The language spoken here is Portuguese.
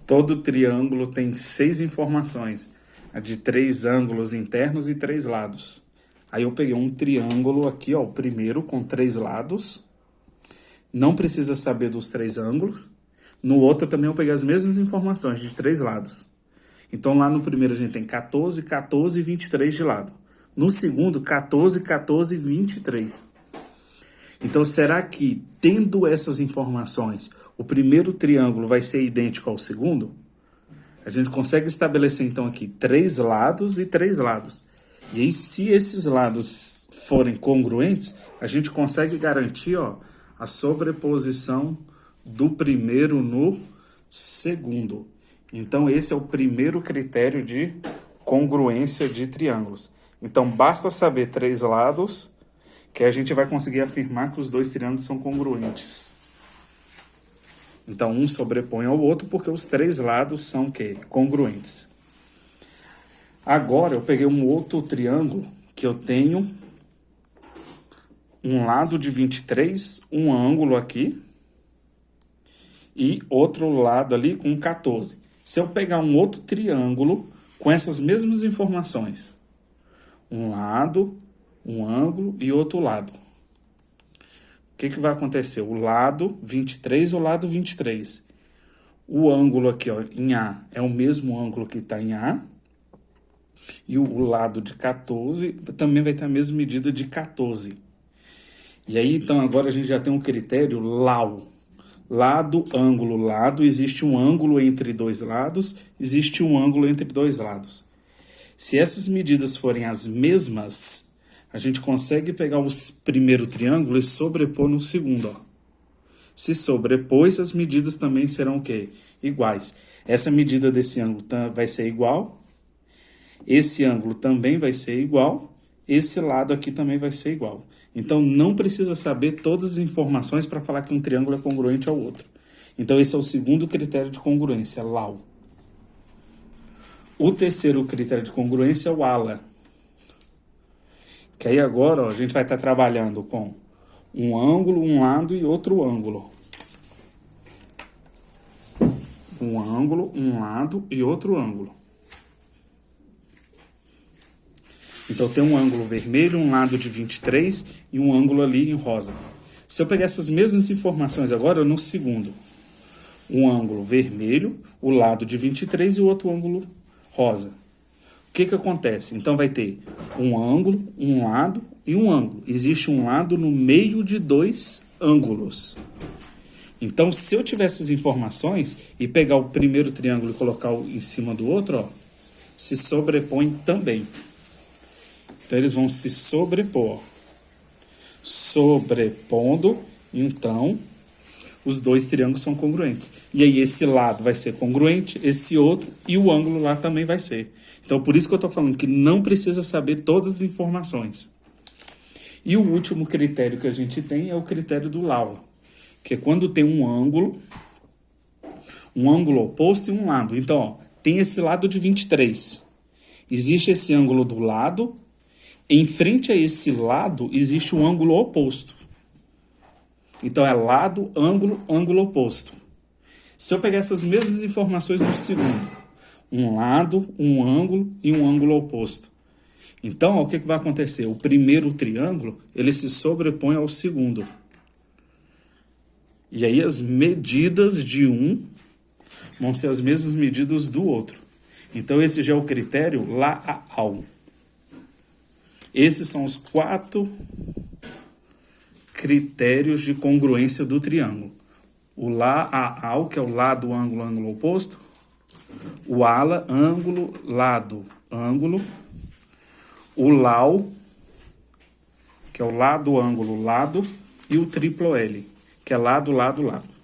Todo triângulo tem 6 informações, a de 3 ângulos internos e 3 lados. Aí eu peguei um triângulo aqui, ó, o primeiro com 3 lados. Não precisa saber dos 3 ângulos. No outro também eu peguei as mesmas informações, de 3 lados. Então lá no primeiro a gente tem 14, 14 e 23 de lado. No segundo, 14, 14 e 23. Então será que, tendo essas informações, o primeiro triângulo vai ser idêntico ao segundo? A gente consegue estabelecer então aqui 3 lados e 3 lados. E aí, se esses lados forem congruentes, a gente consegue garantir, ó, a sobreposição do primeiro no segundo. Então, esse é o primeiro critério de congruência de triângulos. Então, basta saber 3 lados, que a gente vai conseguir afirmar que os 2 triângulos são congruentes. Então, um sobrepõe ao outro, porque os 3 lados são o quê? Congruentes. Agora, eu peguei um outro triângulo, que eu tenho um lado de 23, um ângulo aqui, e outro lado ali com 14. Se eu pegar um outro triângulo com essas mesmas informações, um lado, um ângulo e outro lado, o que vai acontecer? O lado 23 e o lado 23. O ângulo aqui, ó, em A é o mesmo ângulo que está em A, e o lado de 14 também vai ter a mesma medida de 14. E aí, então, agora a gente já tem um critério LAU. Lado, ângulo, lado. Existe um ângulo entre 2 lados, existe um ângulo entre 2 lados. Se essas medidas forem as mesmas, a gente consegue pegar o primeiro triângulo e sobrepor no segundo, ó. Se sobrepôs, as medidas também serão o quê? Iguais. Essa medida desse ângulo vai ser igual. Esse ângulo também vai ser igual. Esse lado aqui também vai ser igual. Então, não precisa saber todas as informações para falar que um triângulo é congruente ao outro. Então, esse é o segundo critério de congruência, LAU. O terceiro critério de congruência é o ALA. Que aí agora, ó, a gente vai estar trabalhando com um ângulo, um lado e outro ângulo. Um ângulo, um lado e outro ângulo. Então, tem um ângulo vermelho, um lado de 23 e um ângulo ali em rosa. Se eu pegar essas mesmas informações agora no segundo, um ângulo vermelho, o lado de 23 e o outro ângulo rosa. O que acontece? Então, vai ter um ângulo, um lado e um ângulo. Existe um lado no meio de 2 ângulos. Então, se eu tiver essas informações e pegar o primeiro triângulo e colocar em cima do outro, ó, se sobrepõe também. Então, eles vão se sobrepor. Sobrepondo, então, os 2 triângulos são congruentes. E aí, esse lado vai ser congruente, esse outro, e o ângulo lá também vai ser. Então, por isso que eu estou falando que não precisa saber todas as informações. E o último critério que a gente tem é o critério do LAU, que é quando tem um ângulo oposto e um lado. Então, ó, tem esse lado de 23. Existe esse ângulo do lado. Em frente a esse lado, existe um ângulo oposto. Então, é lado, ângulo, ângulo oposto. Se eu pegar essas mesmas informações no segundo, um lado, um ângulo e um ângulo oposto. Então, ó, o que vai acontecer? O primeiro triângulo, ele se sobrepõe ao segundo. E aí, as medidas de um vão ser as mesmas medidas do outro. Então, esse já é o critério LAAU. Esses são os 4 critérios de congruência do triângulo. O LAAU, que é o lado, ângulo, ângulo oposto. O ALA, ângulo, lado, ângulo. O LAU, que é o lado, ângulo, lado. E o triplo L, que é lado, lado, lado.